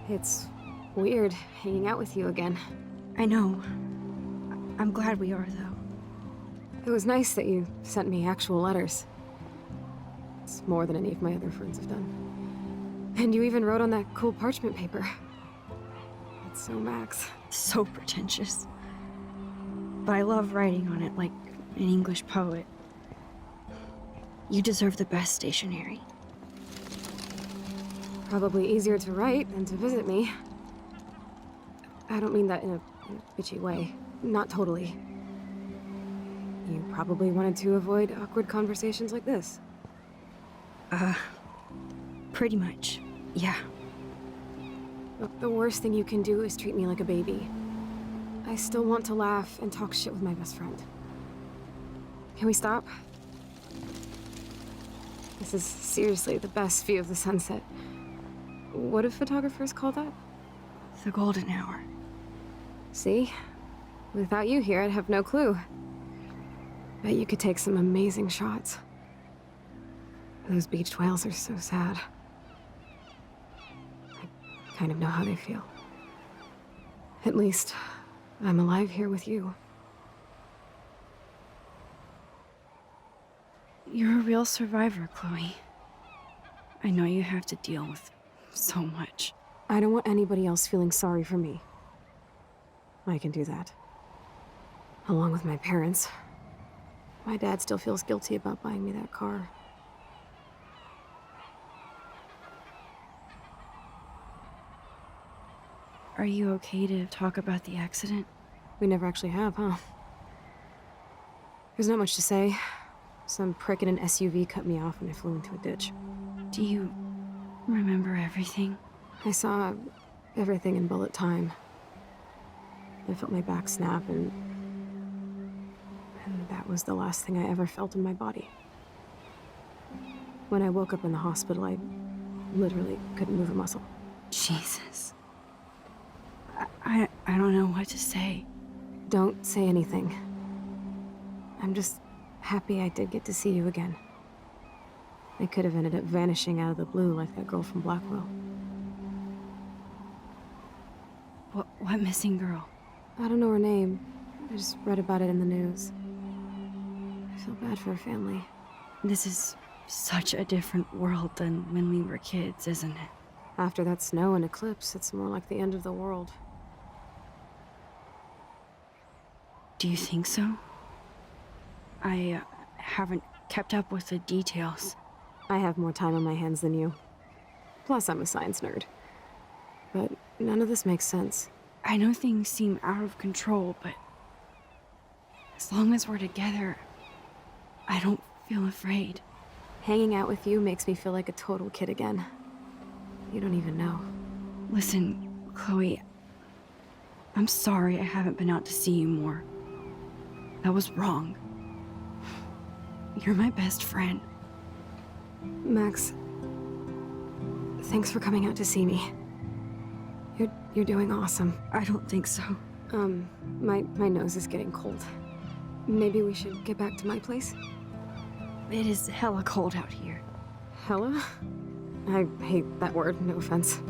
It's weird hanging out with you again. I know. I'm glad we are, though. It was nice that you sent me actual letters. It's more than any of my other friends have done. And you even wrote on that cool parchment paper. That's so Max. So pretentious. But I love writing on it like an English poet. You deserve the best stationery. Probably easier to write than to visit me. I don't mean that in a bitchy way. Not totally. You probably wanted to avoid awkward conversations like this. Pretty much, yeah. Look, the worst thing you can do is treat me like a baby. I still want to laugh and talk shit with my best friend. Can we stop? This is seriously the best view of the sunset. What do photographers call that? The golden hour. See? Without you here, I'd have no clue. Bet you could take some amazing shots. Those beached whales are so sad. I kind of know how they feel. At least, I'm alive here with you. You're a real survivor, Chloe. I know you have to deal with so much. I don't want anybody else feeling sorry for me. I can do that. Along with my parents. My dad still feels guilty about buying me that car. Are you okay to talk about the accident? We never actually have, huh? There's not much to say. Some prick in an SUV cut me off and I flew into a ditch. Do you remember everything? I saw everything in bullet time. I felt my back snap and that was the last thing I ever felt in my body. When I woke up in the hospital, I literally couldn't move a muscle. Jesus. I don't know what to say. Don't say anything. I'm just happy I did get to see you again. I could have ended up vanishing out of the blue like that girl from Blackwell. What missing girl? I don't know her name. I just read about it in the news. I feel bad for her family. This is such a different world than when we were kids, isn't it? After that snow and eclipse, it's more like the end of the world. Do you think so? I haven't kept up with the details. I have more time on my hands than you. Plus, I'm a science nerd. But none of this makes sense. I know things seem out of control, but as long as we're together, I don't feel afraid. Hanging out with you makes me feel like a total kid again. You don't even know. Listen, Chloe, I'm sorry I haven't been out to see you more. That was wrong. You're my best friend. Max, thanks for coming out to see me. You're doing awesome. I don't think so. My nose is getting cold. Maybe we should get back to my place? It is hella cold out here. Hella? I hate that word, no offense.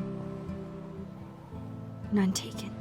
None taken.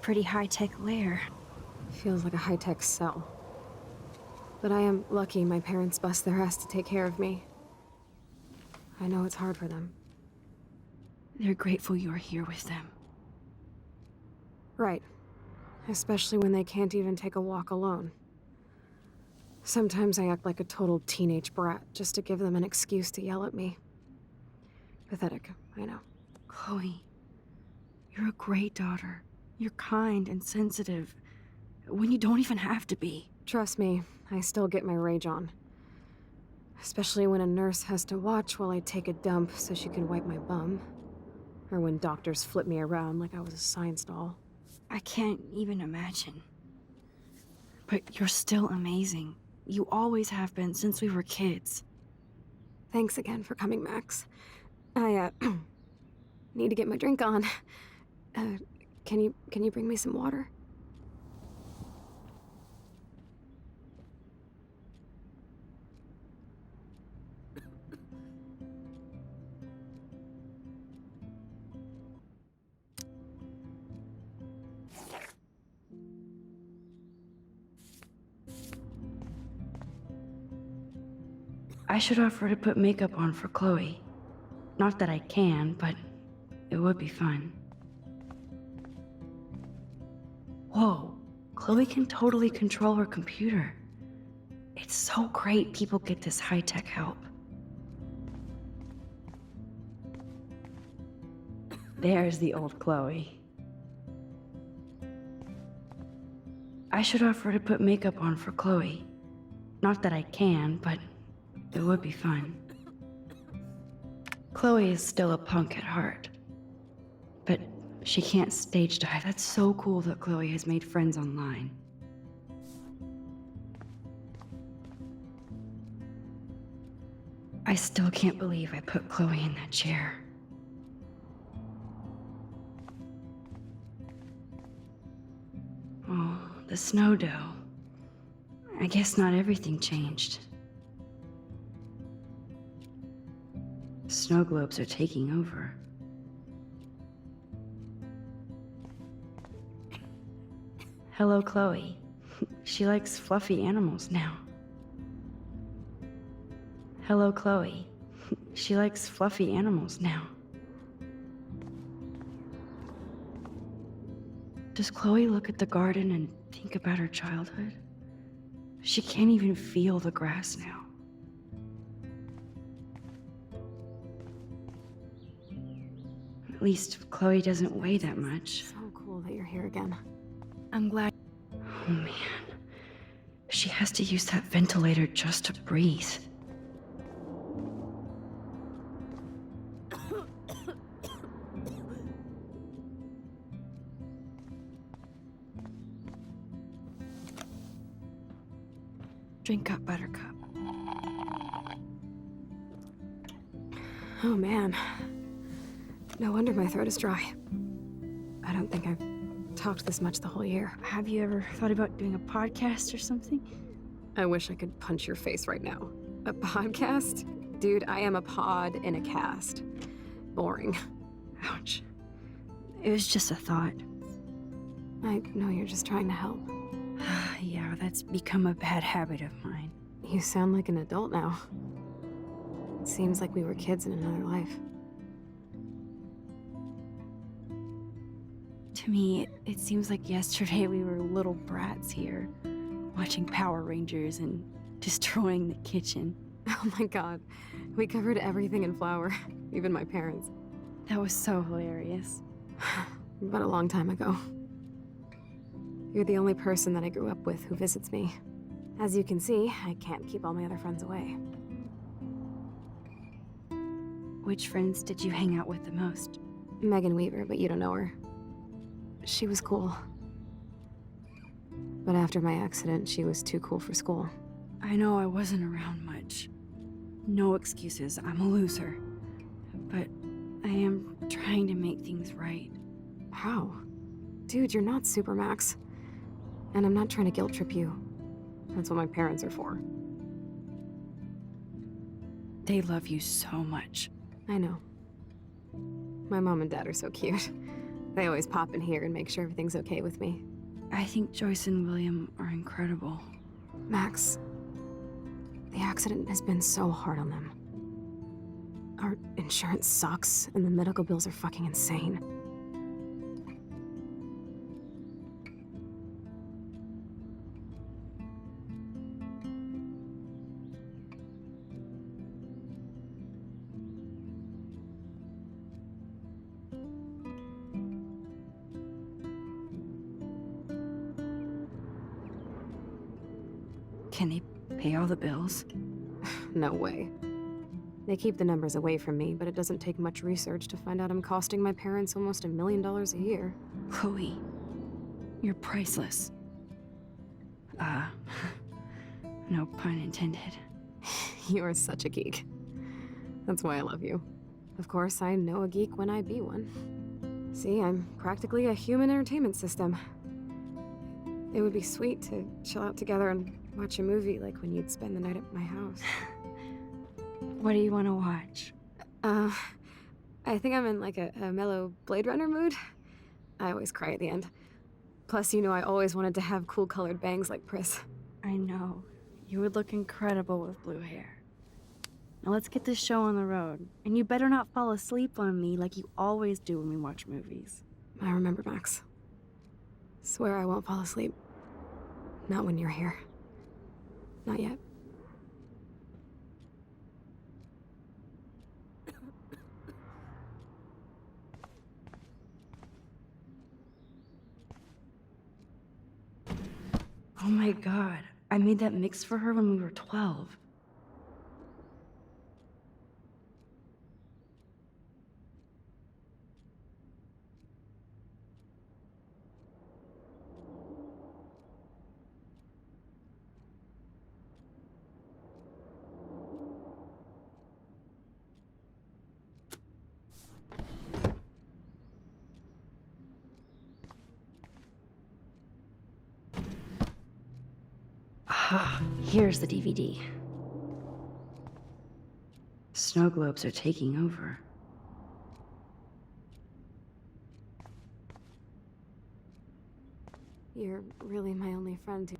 pretty high-tech lair. Feels like a high-tech cell. But I am lucky my parents bust their ass to take care of me. I know it's hard for them. They're grateful you're here with them. Right. Especially when they can't even take a walk alone. Sometimes I act like a total teenage brat just to give them an excuse to yell at me. Pathetic, I know. Chloe, you're a great daughter. You're kind and sensitive, when you don't even have to be. Trust me, I still get my rage on. Especially when a nurse has to watch while I take a dump so she can wipe my bum. Or when doctors flip me around like I was a science doll. I can't even imagine. But you're still amazing. You always have been since we were kids. Thanks again for coming, Max. I, need to get my drink on. Can you bring me some water? I should offer to put makeup on for Chloe. Not that I can, but it would be fun. Whoa, Chloe can totally control her computer. It's so great people get this high-tech help. There's the old Chloe. I should offer to put makeup on for Chloe. Not that I can, but it would be fun. Chloe is still a punk at heart. But she can't stage dive. That's so cool that Chloe has made friends online. I still can't believe I put Chloe in that chair. Oh, the snow dough. I guess not everything changed. Snow globes are taking over. Hello, Chloe. She likes fluffy animals now. Hello, Chloe. She likes fluffy animals now. Does Chloe look at the garden and think about her childhood? She can't even feel the grass now. At least Chloe doesn't weigh that much. So cool that you're here again. I'm glad. Oh man. She has to use that ventilator just to breathe. Drink up, Buttercup. Oh man. No wonder my throat is dry. I don't think I've talked this much the whole year. Have you ever thought about doing a podcast or something? I wish I could punch your face right now. A podcast? Dude, I am a pod in a cast. Boring. Ouch. It was just a thought. I know you're just trying to help. Yeah, that's become a bad habit of mine. You sound like an adult now. It seems like we were kids in another life. To me, it seems like yesterday we were little brats here, watching Power Rangers and destroying the kitchen. Oh my god. We covered everything in flour. Even my parents. That was so hilarious. But a long time ago. You're the only person that I grew up with who visits me. As you can see, I can't keep all my other friends away. Which friends did you hang out with the most? Megan Weaver, but you don't know her. She was cool. But after my accident, she was too cool for school. I know I wasn't around much. No excuses, I'm a loser. But I am trying to make things right. How? Dude, you're not Supermax. And I'm not trying to guilt trip you. That's what my parents are for. They love you so much. I know. My mom and dad are so cute. They always pop in here and make sure everything's okay with me. I think Joyce and William are incredible. Max, the accident has been so hard on them. Our insurance sucks, and the medical bills are fucking insane. Can they pay all the bills? No way. They keep the numbers away from me, but it doesn't take much research to find out I'm costing my parents almost $1 million a year. Chloe, you're priceless. No pun intended. You are such a geek. That's why I love you. Of course, I know a geek when I be one. See, I'm practically a human entertainment system. It would be sweet to chill out together and watch a movie like when you'd spend the night at my house. What do you want to watch? I think I'm in like a mellow Blade Runner mood. I always cry at the end. Plus, you know I always wanted to have cool colored bangs like Pris. I know. You would look incredible with blue hair. Now let's get this show on the road. And you better not fall asleep on me like you always do when we watch movies. I remember, Max. Swear I won't fall asleep. Not when you're here. Not yet. Oh my god. I made that mix for her when we were 12. Ah, here's the DVD. Snow globes are taking over. You're really my only friend who...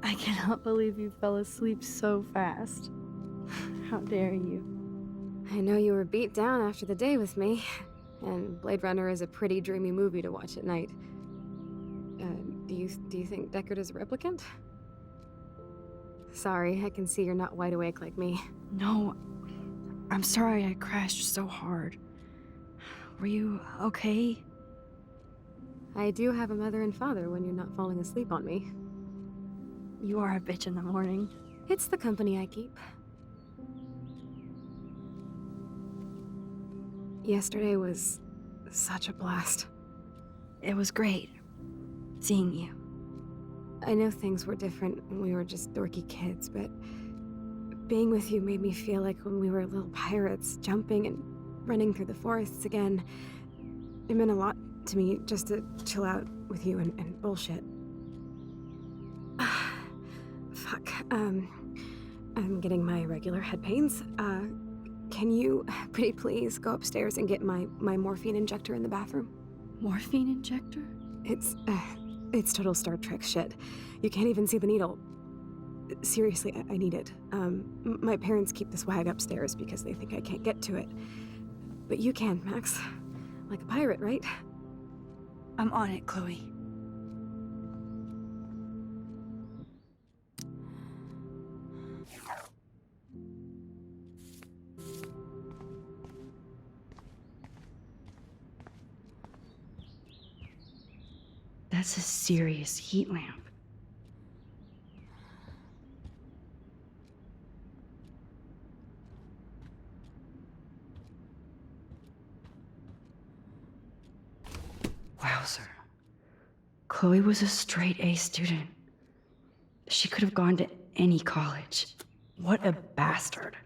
I cannot believe you fell asleep so fast. How dare you? I know you were beat down after the day with me, and Blade Runner is a pretty dreamy movie to watch at night. Do you think Deckard is a replicant? Sorry, I can see you're not wide awake like me. No, I'm sorry I crashed so hard. Were you okay? I do have a mother and father when you're not falling asleep on me. You are a bitch in the morning. It's the company I keep. Yesterday was such a blast. It was great seeing you. I know things were different when we were just dorky kids, but being with you made me feel like when we were little pirates, jumping and running through the forests again. It meant a lot to me just to chill out with you and bullshit. Fuck. I'm getting my regular head pains. Can you, pretty please, go upstairs and get my morphine injector in the bathroom? Morphine injector? It's total Star Trek shit. You can't even see the needle. Seriously, I need it. My parents keep the swag upstairs because they think I can't get to it. But you can, Max. Like a pirate, right? I'm on it, Chloe. That's a serious heat lamp. Wowzer. Chloe was a straight A student. She could have gone to any college. What a bastard.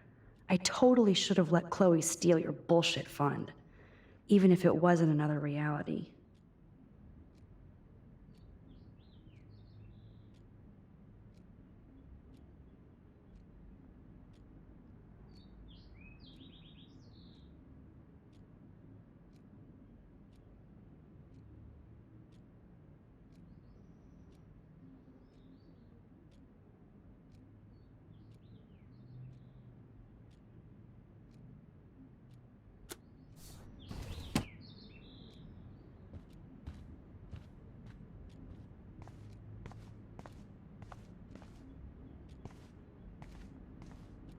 I totally should have let Chloe steal your bullshit fund, even if it wasn't another reality.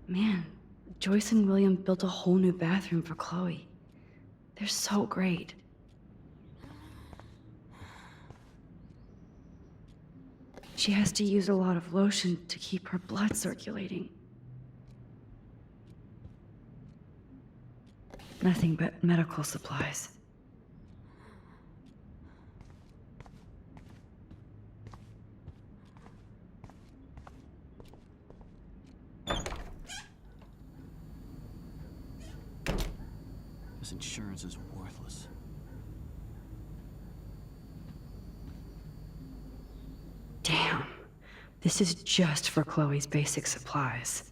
Man, Joyce and William built a whole new bathroom for Chloe. They're so great. She has to use a lot of lotion to keep her blood circulating. Nothing but medical supplies. This insurance is worthless. Damn. This is just for Chloe's basic supplies.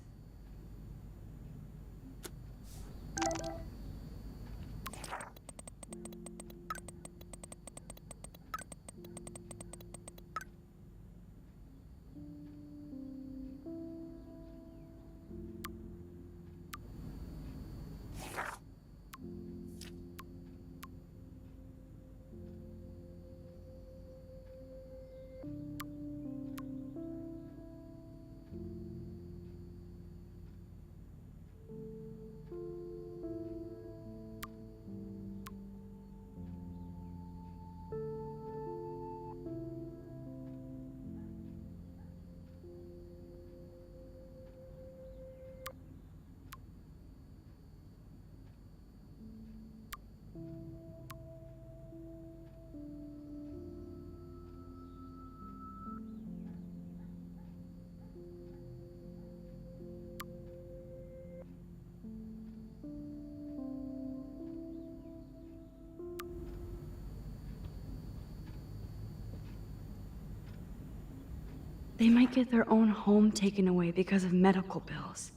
They might get their own home taken away because of medical bills.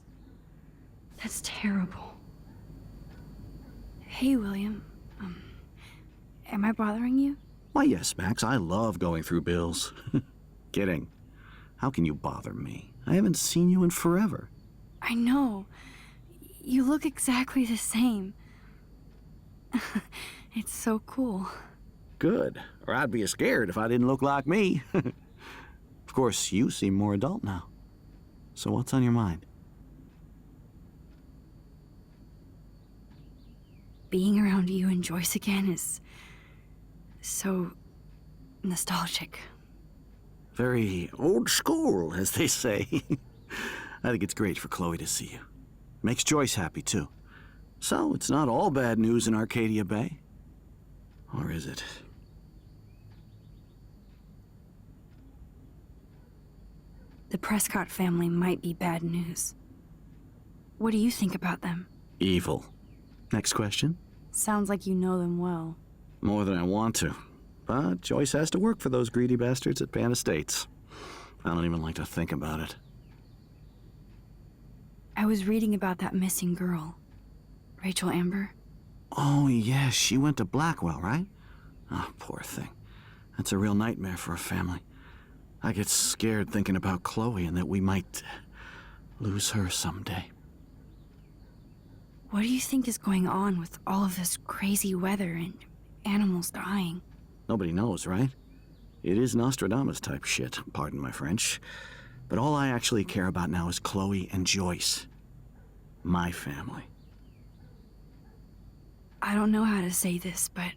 That's terrible. Hey, William. Am I bothering you? Why, yes, Max, I love going through bills. Kidding. How can you bother me? I haven't seen you in forever. I know. You look exactly the same. It's so cool. Good. Or I'd be scared if I didn't look like me. Of course, you seem more adult now. So what's on your mind? Being around you and Joyce again is so nostalgic. Very old school, as they say. I think it's great for Chloe to see you. Makes Joyce happy, too. So, it's not all bad news in Arcadia Bay. Or is it? The Prescott family might be bad news. What do you think about them? Evil. Next question? Sounds like you know them well. More than I want to. But Joyce has to work for those greedy bastards at Pan Estates. I don't even like to think about it. I was reading about that missing girl. Rachel Amber. Oh, yes, she went to Blackwell, right? Oh, poor thing. That's a real nightmare for a family. I get scared thinking about Chloe and that we might lose her someday. What do you think is going on with all of this crazy weather and animals dying? Nobody knows, right? It is Nostradamus type shit, pardon my French. But all I actually care about now is Chloe and Joyce. My family. I don't know how to say this, but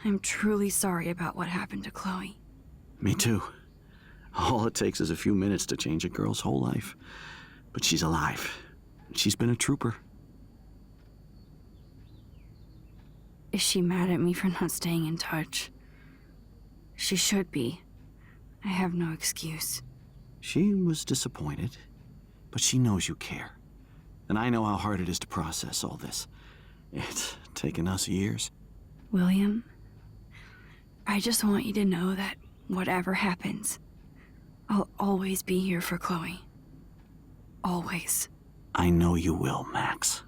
I'm truly sorry about what happened to Chloe. Me too. All it takes is a few minutes to change a girl's whole life. But she's alive. She's been a trooper. Is she mad at me for not staying in touch? She should be. I have no excuse. She was disappointed, but she knows you care. And I know how hard it is to process all this. It's taken us years. William, I just want you to know that whatever happens, I'll always be here for Chloe. Always. I know you will, Max.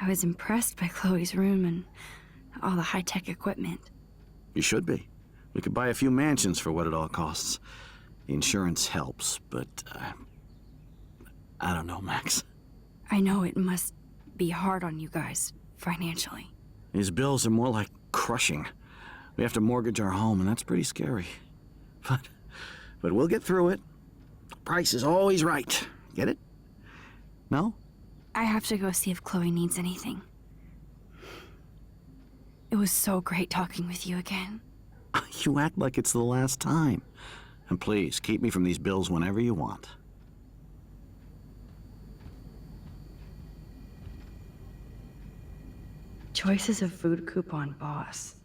I was impressed by Chloe's room and all the high-tech equipment. You should be. We could buy a few mansions for what it all costs. The insurance helps, but I don't know, Max. I know it must be hard on you guys, financially. These bills are more like crushing. We have to mortgage our home, and that's pretty scary. But we'll get through it. Price is always right. Get it? No? I have to go see if Chloe needs anything. It was so great talking with you again. You act like it's the last time. And please, keep me from these bills whenever you want. Joyce is a food coupon boss.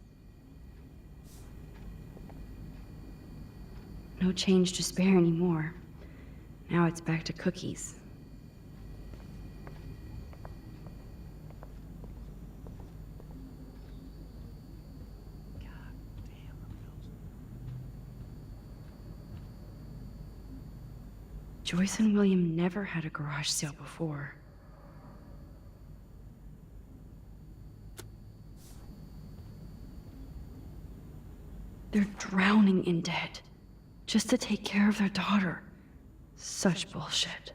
No change to spare anymore. Now it's back to cookies. Joyce and William never had a garage sale before. They're drowning in debt just to take care of their daughter. Such bullshit.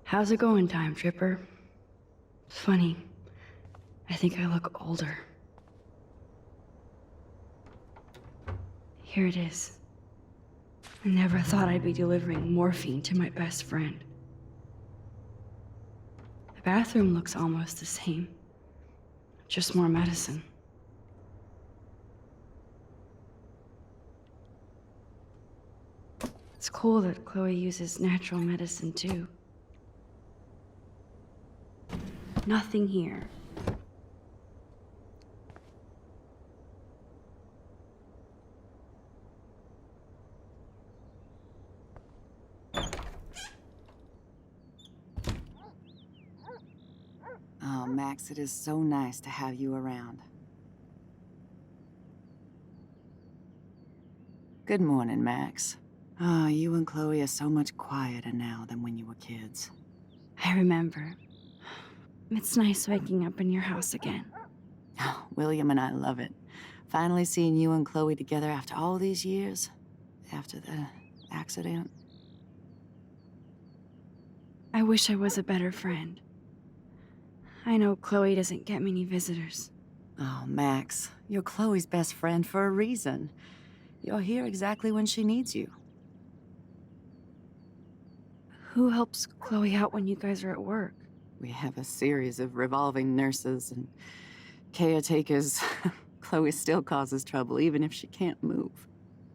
How's it going, Time Tripper? It's funny. I think I look older. Here it is. I never thought I'd be delivering morphine to my best friend. The bathroom looks almost the same. Just more medicine. It's cool that Chloe uses natural medicine too. Nothing here. Oh, Max, it is so nice to have you around. Good morning, Max. Oh, you and Chloe are so much quieter now than when you were kids. I remember. It's nice waking up in your house again. Oh, William and I love it. Finally seeing you and Chloe together after all these years. After the accident. I wish I was a better friend. I know Chloe doesn't get many visitors. Oh, Max, you're Chloe's best friend for a reason. You're here exactly when she needs you. Who helps Chloe out when you guys are at work? We have a series of revolving nurses and caretakers. Chloe still causes trouble, even if she can't move.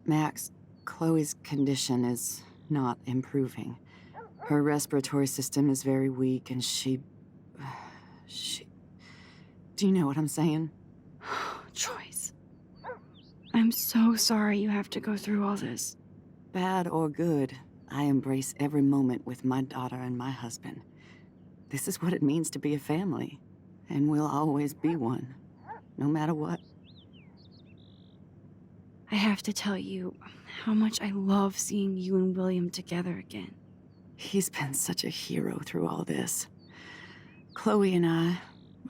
Max, Chloe's condition is not improving. Her respiratory system is very weak, and she... Do you know what I'm saying? Joyce. I'm so sorry you have to go through all this. Bad or good, I embrace every moment with my daughter and my husband. This is what it means to be a family, and we'll always be one, no matter what. I have to tell you how much I love seeing you and William together again. He's been such a hero through all this. Chloe and I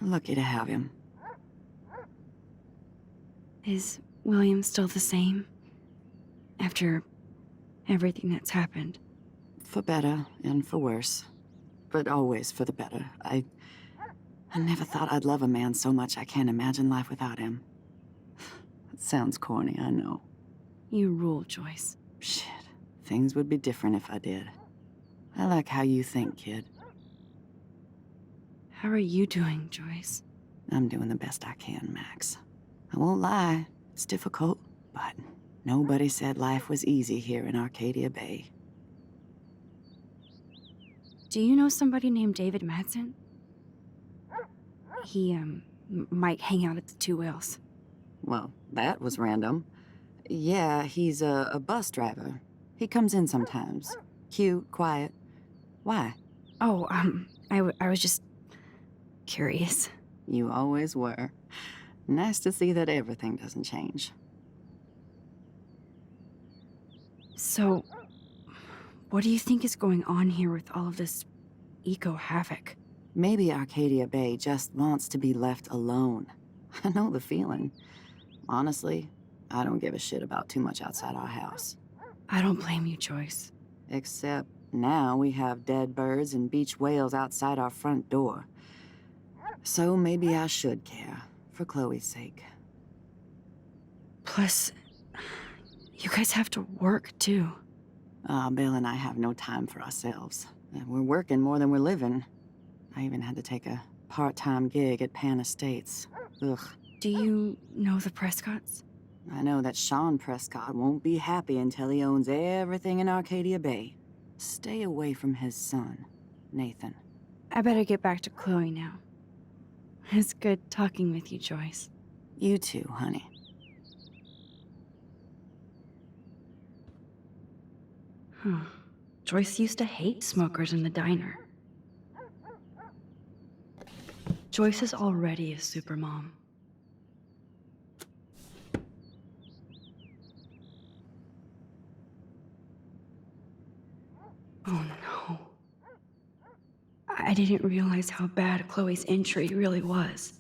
are lucky to have him. Is William still the same? After everything that's happened? For better and for worse. But always for the better. I never thought I'd love a man so much I can't imagine life without him. It sounds corny, I know. You rule, Joyce. Shit. Things would be different if I did. I like how you think, kid. How are you doing, Joyce? I'm doing the best I can, Max. I won't lie, it's difficult, but nobody said life was easy here in Arcadia Bay. Do you know somebody named David Madsen? He, might hang out at the Two Whales. Well, that was random. Yeah, he's a bus driver. He comes in sometimes. Cute, quiet. Why? Oh, I was just curious. You always were. Nice to see that everything doesn't change. So, what do you think is going on here with all of this eco-havoc? Maybe Arcadia Bay just wants to be left alone. I know the feeling. Honestly, I don't give a shit about too much outside our house. I don't blame you, Joyce. Except now we have dead birds and beach whales outside our front door. So maybe I should care, for Chloe's sake. Plus, you guys have to work, too. Bill and I have no time for ourselves. We're working more than we're living. I even had to take a part-time gig at Pan Estates. Ugh. Do you know the Prescotts? I know that Sean Prescott won't be happy until he owns everything in Arcadia Bay. Stay away from his son, Nathan. I better get back to Chloe now. It's good talking with you, Joyce. You too, honey. Huh. Joyce used to hate smokers in the diner. Joyce is already a supermom. Oh no. I didn't realize how bad Chloe's injury really was.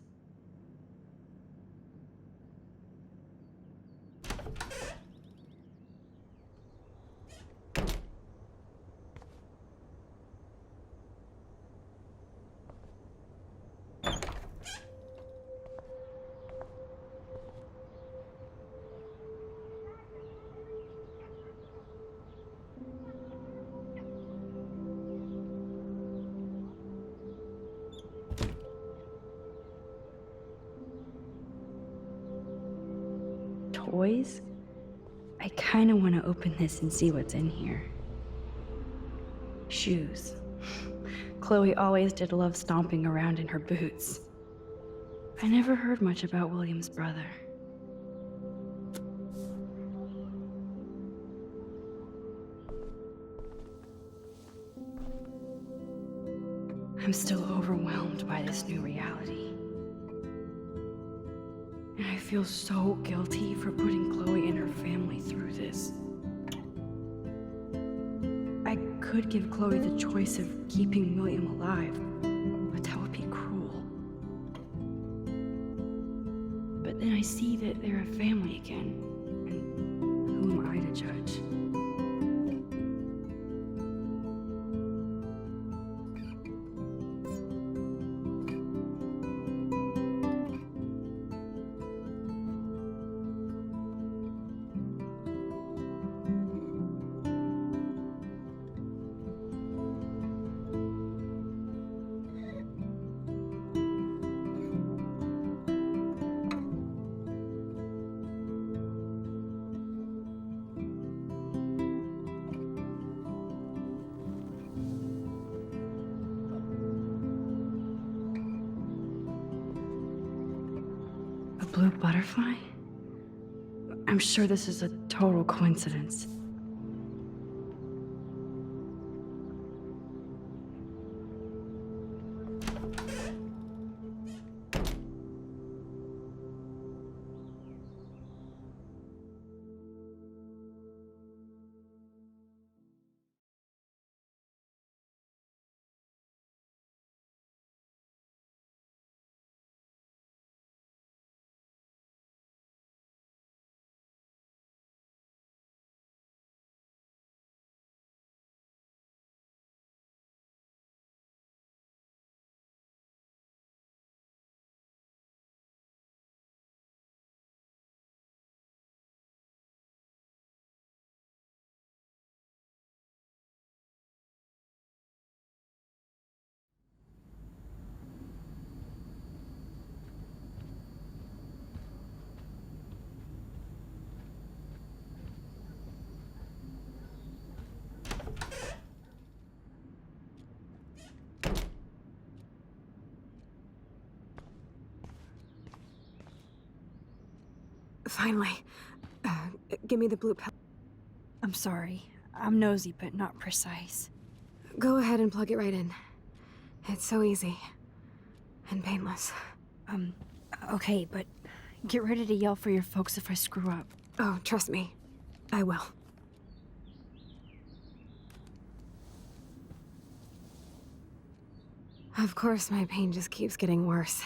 Toys? I kinda wanna open this and see what's in here. Shoes. Chloe always did love stomping around in her boots. I never heard much about William's brother. I'm still overwhelmed by this new reality. And I feel so guilty for putting Chloe and her family through this. I could give Chloe the choice of keeping William alive, but that would be cruel. But then I see that they're a family again, and who am I to judge? A blue butterfly? I'm sure this is a total coincidence. Finally. Give me the blue pill. I'm sorry. I'm nosy, but not precise. Go ahead and plug it right in. It's so easy. And painless. Okay, but get ready to yell for your folks if I screw up. Oh, trust me. I will. Of course, my pain just keeps getting worse.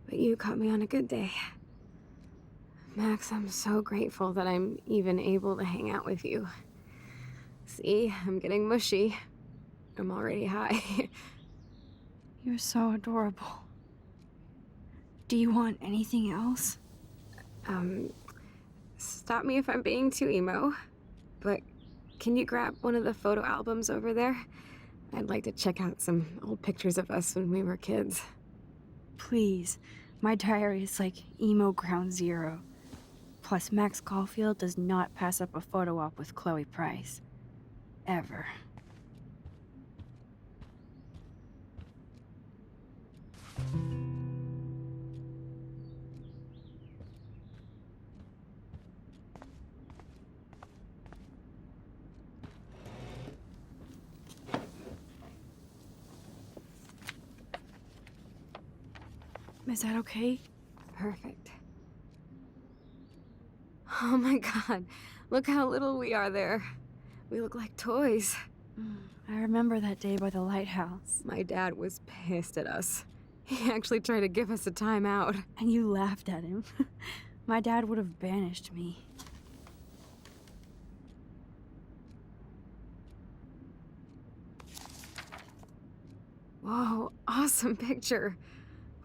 But you caught me on a good day. Max, I'm so grateful that I'm even able to hang out with you. See, I'm getting mushy. I'm already high. You're so adorable. Do you want anything else? Stop me if I'm being too emo, but can you grab one of the photo albums over there? I'd like to check out some old pictures of us when we were kids. Please. My diary is like emo ground zero. Plus, Max Caulfield does not pass up a photo op with Chloe Price. Ever. Is that okay? Perfect. Oh my god, look how little we are there. We look like toys. I remember that day by the lighthouse. My dad was pissed at us. He actually tried to give us a timeout. And you laughed at him. My dad would have banished me. Whoa, awesome picture.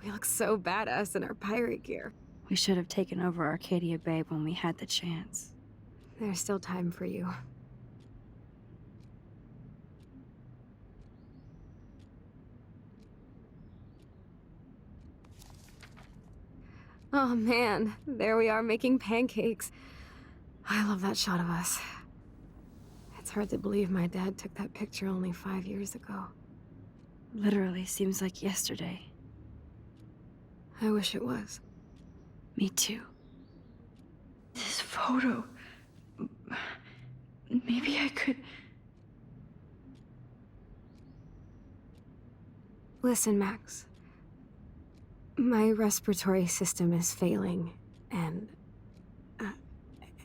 We look so badass in our pirate gear. We should have taken over Arcadia Bay when we had the chance. There's still time for you. Oh man, there we are making pancakes. I love that shot of us. It's hard to believe my dad took that picture only 5 years ago. Literally seems like yesterday. I wish it was. Me too. This photo... Maybe I could... Listen, Max. My respiratory system is failing, and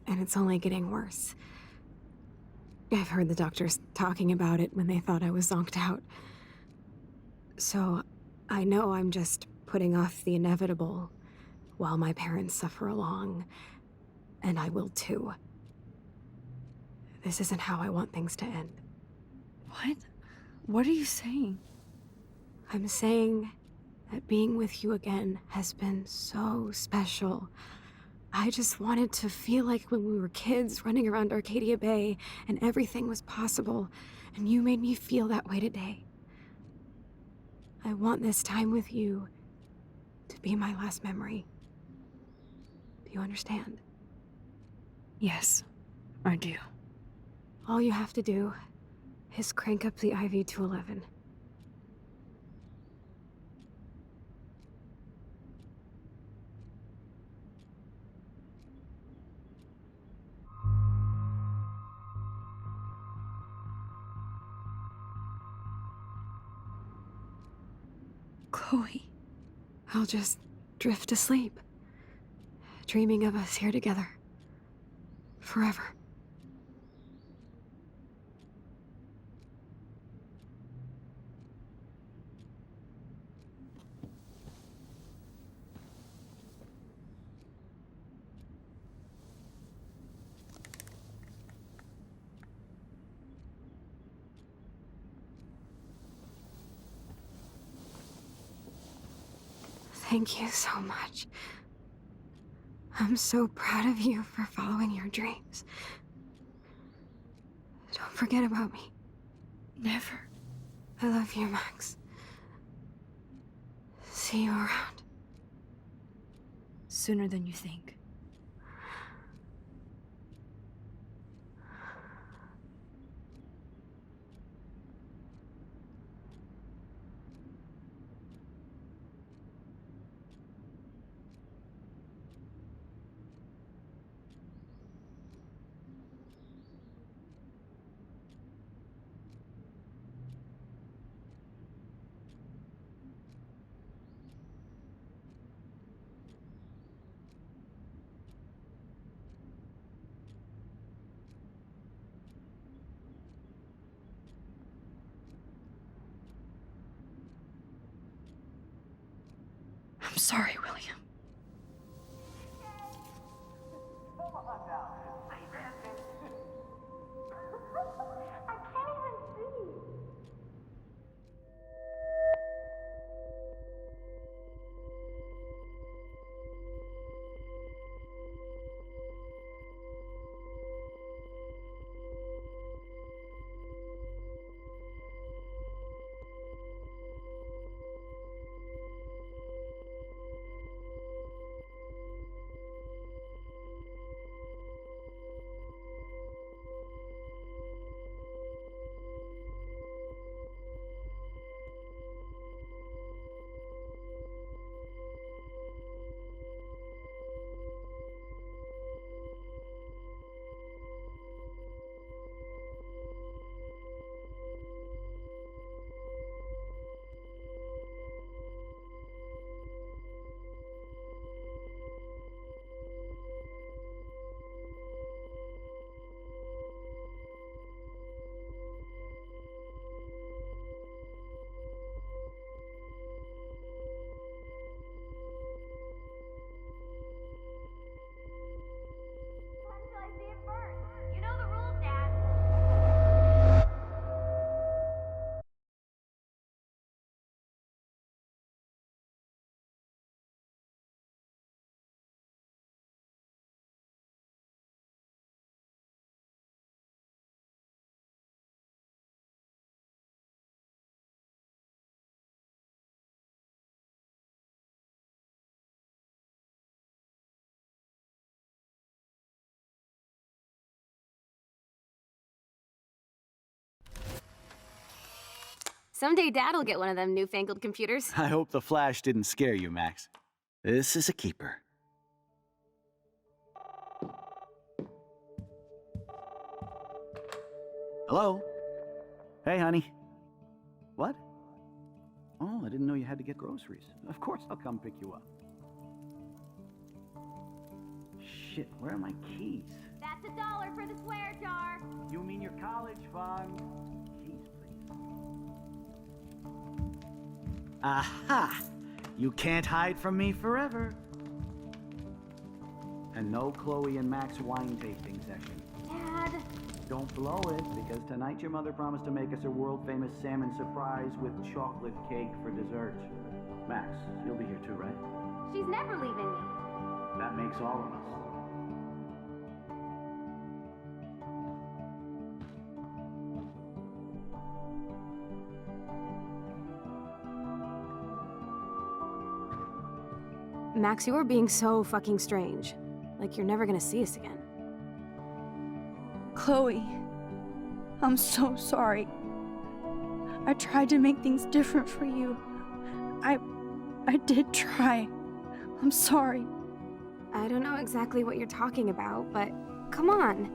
it's only getting worse. I've heard the doctors talking about it when they thought I was zonked out. So, I know I'm just putting off the inevitable while my parents suffer along, and I will too. This isn't how I want things to end. What? What are you saying? I'm saying that being with you again has been so special. I just wanted to feel like when we were kids running around Arcadia Bay and everything was possible, and you made me feel that way today. I want this time with you to be my last memory. Do you understand? Yes, I do. All you have to do is crank up the IV to 11. Chloe. I'll just drift to sleep, dreaming of us here together. Forever. Thank you so much. I'm so proud of you for following your dreams. Don't forget about me. Never. I love you, Max. See you around. Sooner than you think. I'm sorry, William. Someday Dad'll get one of them newfangled computers. I hope the flash didn't scare you, Max. This is a keeper. Hello? Hey, honey. What? Oh, I didn't know you had to get groceries. Of course I'll come pick you up. Shit, where are my keys? That's $1 for the swear jar. You mean your college fund? Keys, please. Aha! You can't hide from me forever. And no Chloe and Max wine tasting session. Dad. Don't blow it, because tonight your mother promised to make us a world-famous salmon surprise with chocolate cake for dessert. Max, you'll be here too, right? She's never leaving me. That makes all of us. Max, you are being so fucking strange. Like you're never gonna see us again. Chloe, I'm so sorry. I tried to make things different for you. I did try. I'm sorry. I don't know exactly what you're talking about, but come on.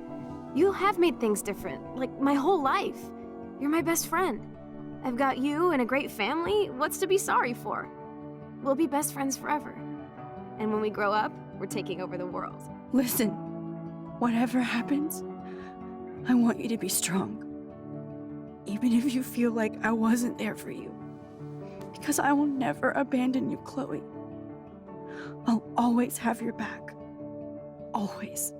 You have made things different, like my whole life. You're my best friend. I've got you and a great family. What's to be sorry for? We'll be best friends forever. And when we grow up, we're taking over the world. Listen, whatever happens, I want you to be strong. Even if you feel like I wasn't there for you. Because I will never abandon you, Chloe. I'll always have your back. Always.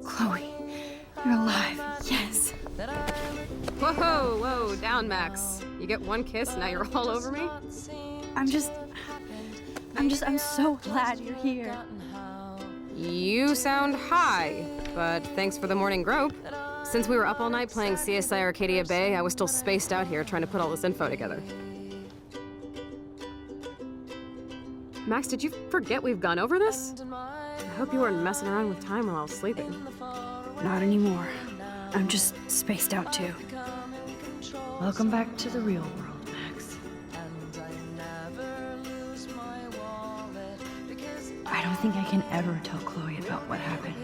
Chloe, you're alive. Yes. Whoa, down, Max. You get one kiss, now you're all over me? I'm so glad you're here. You sound high, but thanks for the morning grope. Since we were up all night playing CSI Arcadia Bay, I was still spaced out here trying to put all this info together. Max, did you forget we've gone over this? I hope you weren't messing around with time while I was sleeping. Not anymore. I'm just spaced out too. Welcome back to the real world, Max. I don't think I can ever tell Chloe about what happened.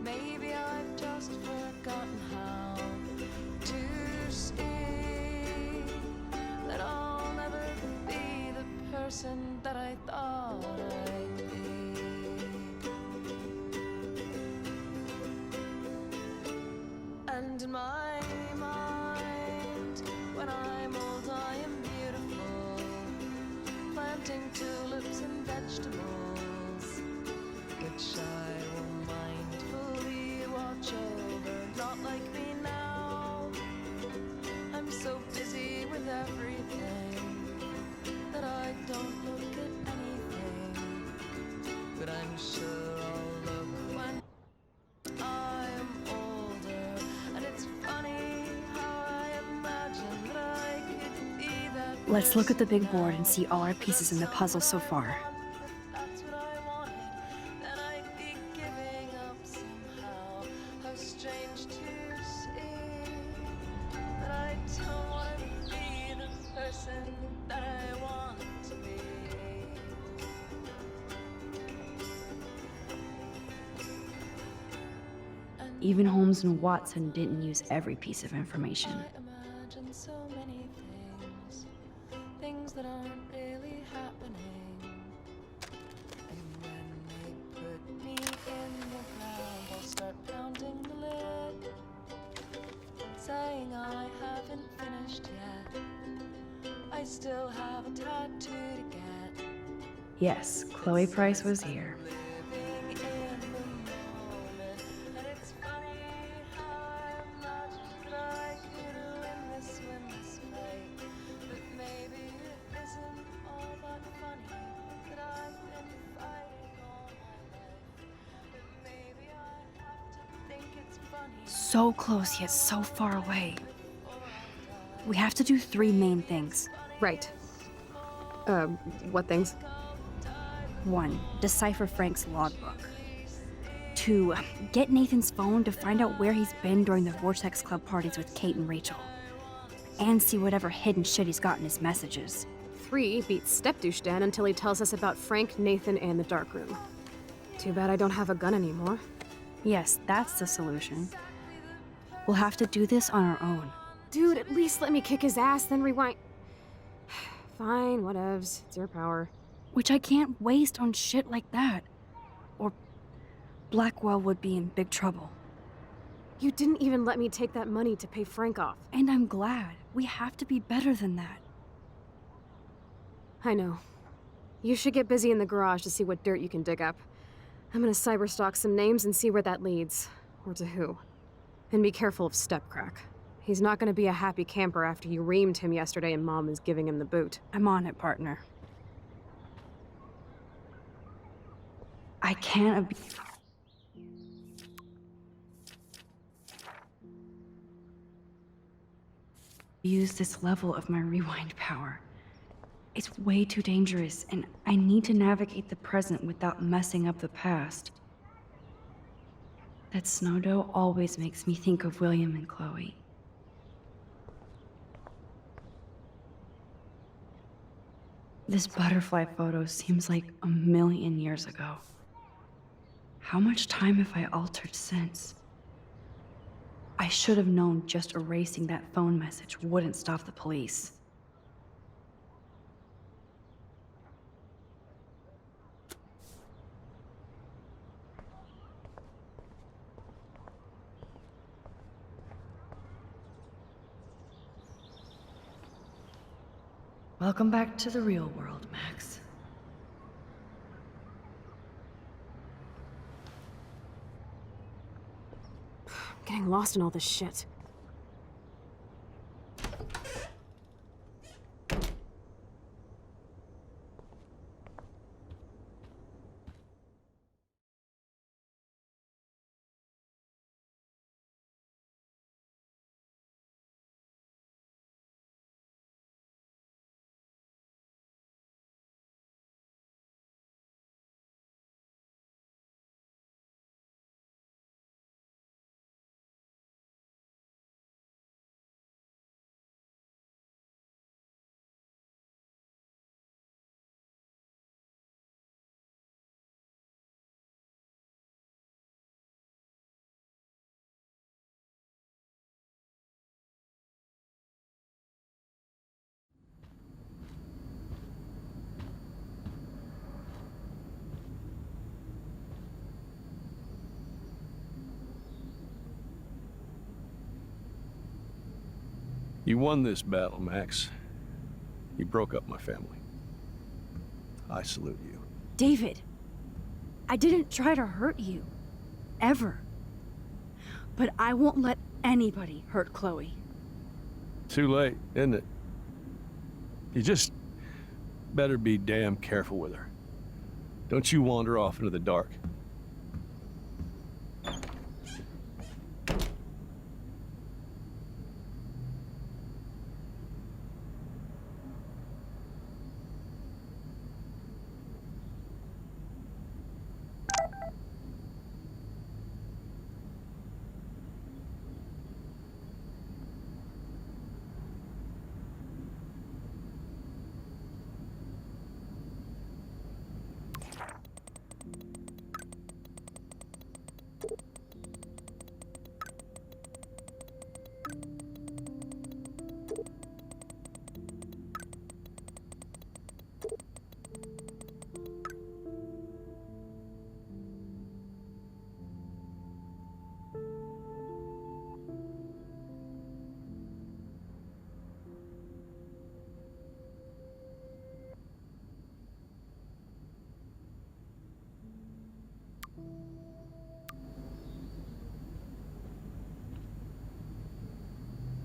Maybe I've just forgotten how to stay. person that I thought I'd be. And in my mind, when I'm old, I am beautiful, planting tulips and vegetables, which I will mindfully watch over. Not like me now, I'm so busy with everything that I don't look at anything. But I'm sure I'll look when I am older. And it's funny how I imagine that I could be that. Let's look at the big board and see all our pieces in the puzzle so far. That's what I wanted. Then I'd be giving up somehow. How strange to see that I don't want to be the person that I want to be. Even Holmes and Watson didn't use every piece of information. I imagine so many things, things that aren't really happening. And when they put me in the ground, I'll start pounding the lid, saying I haven't finished yet. I still have a tattoo to get. Yes, Chloe Price was here. Living in the moment, and it's funny how I imagined that I could win this fight. But maybe it isn't all that funny that I've been fighting all my life. But maybe I have to think it's funny. So close yet so far away. We have to do 3 main things. Right. What things? 1. Decipher Frank's logbook. 2. Get Nathan's phone to find out where he's been during the Vortex Club parties with Kate and Rachel. And see whatever hidden shit he's got in his messages. 3. Beat Stepdouche Dan until he tells us about Frank, Nathan, and the dark room. Too bad I don't have a gun anymore. Yes, that's the solution. We'll have to do this on our own. Dude, at least let me kick his ass, then rewind. Fine, whatevs. It's your power. Which I can't waste on shit like that. Or Blackwell would be in big trouble. You didn't even let me take that money to pay Frank off. And I'm glad. We have to be better than that. I know. You should get busy in the garage to see what dirt you can dig up. I'm gonna cyberstalk some names and see where that leads. Or to who. And be careful of Stepcrack. He's not gonna be a happy camper after you reamed him yesterday and Mom is giving him the boot. I'm on it, partner. I can't abuse this level of my rewind power. It's way too dangerous, and I need to navigate the present without messing up the past. That snow dough always makes me think of William and Chloe. This butterfly photo seems like a million years ago. How much time have I altered since? I should have known just erasing that phone message wouldn't stop the police. Welcome back to the real world, Max. I'm getting lost in all this shit. You won this battle, Max. You broke up my family. I salute you. David, I didn't try to hurt you. Ever. But I won't let anybody hurt Chloe. Too late, isn't it? You just better be damn careful with her. Don't you wander off into the dark.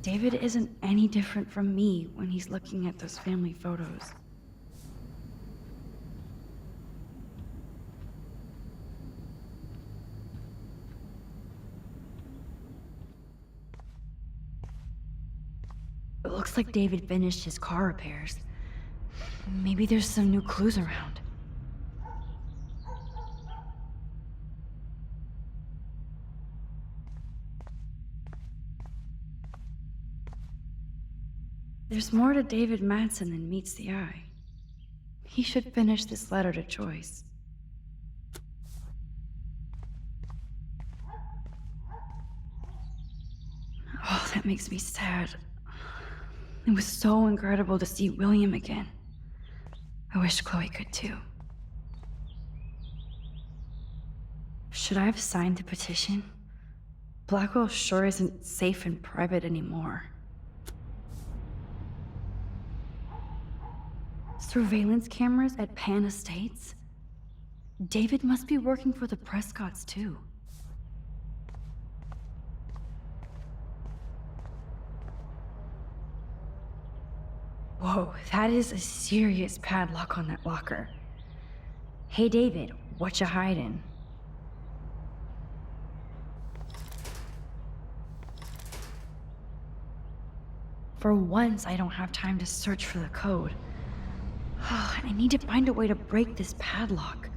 David isn't any different from me when he's looking at those family photos. It looks like David finished his car repairs. Maybe there's some new clues around. There's more to David Madsen than meets the eye. He should finish this letter to Joyce. Oh, that makes me sad. It was so incredible to see William again. I wish Chloe could too. Should I have signed the petition? Blackwell sure isn't safe and private anymore. Surveillance cameras at Pan Estates? David must be working for the Prescotts too. Whoa, that is a serious padlock on that locker. Hey David, what you hiding? For once, I don't have time to search for the code. I need to find a way to break this padlock.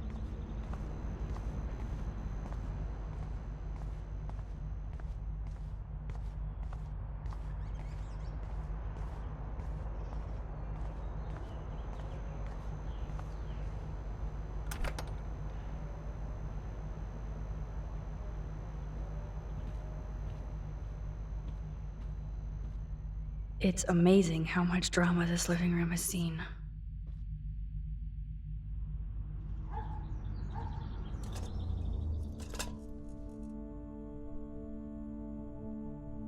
It's amazing how much drama this living room has seen.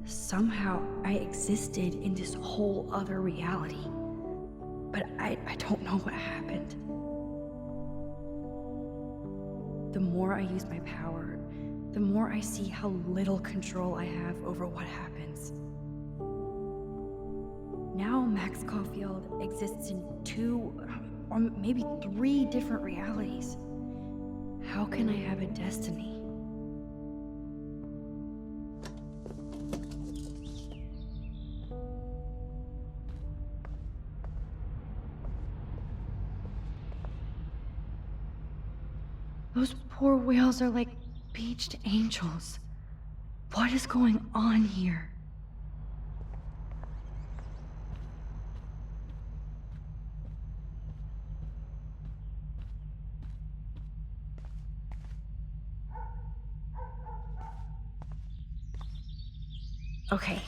Somehow, I existed in this whole other reality. But I don't know what happened. The more I use my power, the more I see how little control I have over what happens. Now Max Caulfield exists in 2, or maybe 3 different realities. How can I have a destiny? Those poor whales are like beached angels. What is going on here? Okay,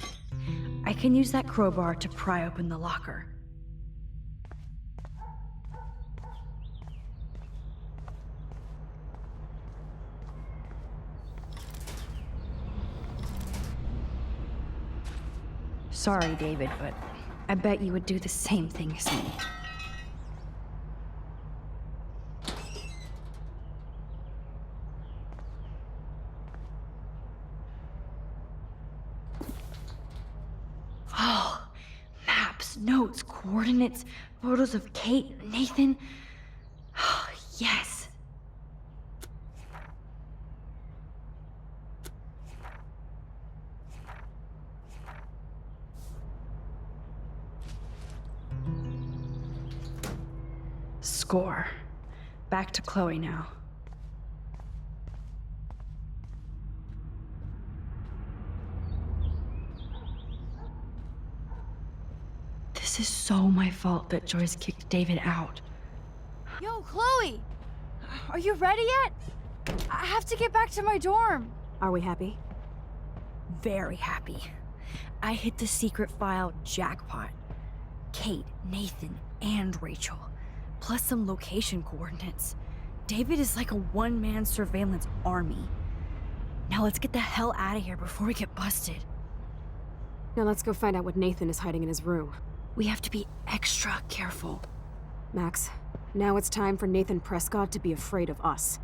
I can use that crowbar to pry open the locker. Sorry, David, but I bet you would do the same thing as me. Oh, maps, notes, coordinates, photos of Kate, Nathan. Oh, yes. Score. Back to Chloe now. This is so my fault that Joyce kicked David out. Yo, Chloe! Are you ready yet? I have to get back to my dorm. Are we happy? Very happy. I hit the secret file jackpot. Kate, Nathan, and Rachel. Plus some location coordinates. David is like a one-man surveillance army. Now let's get the hell out of here before we get busted. Now let's go find out what Nathan is hiding in his room. We have to be extra careful. Max, now it's time for Nathan Prescott to be afraid of us.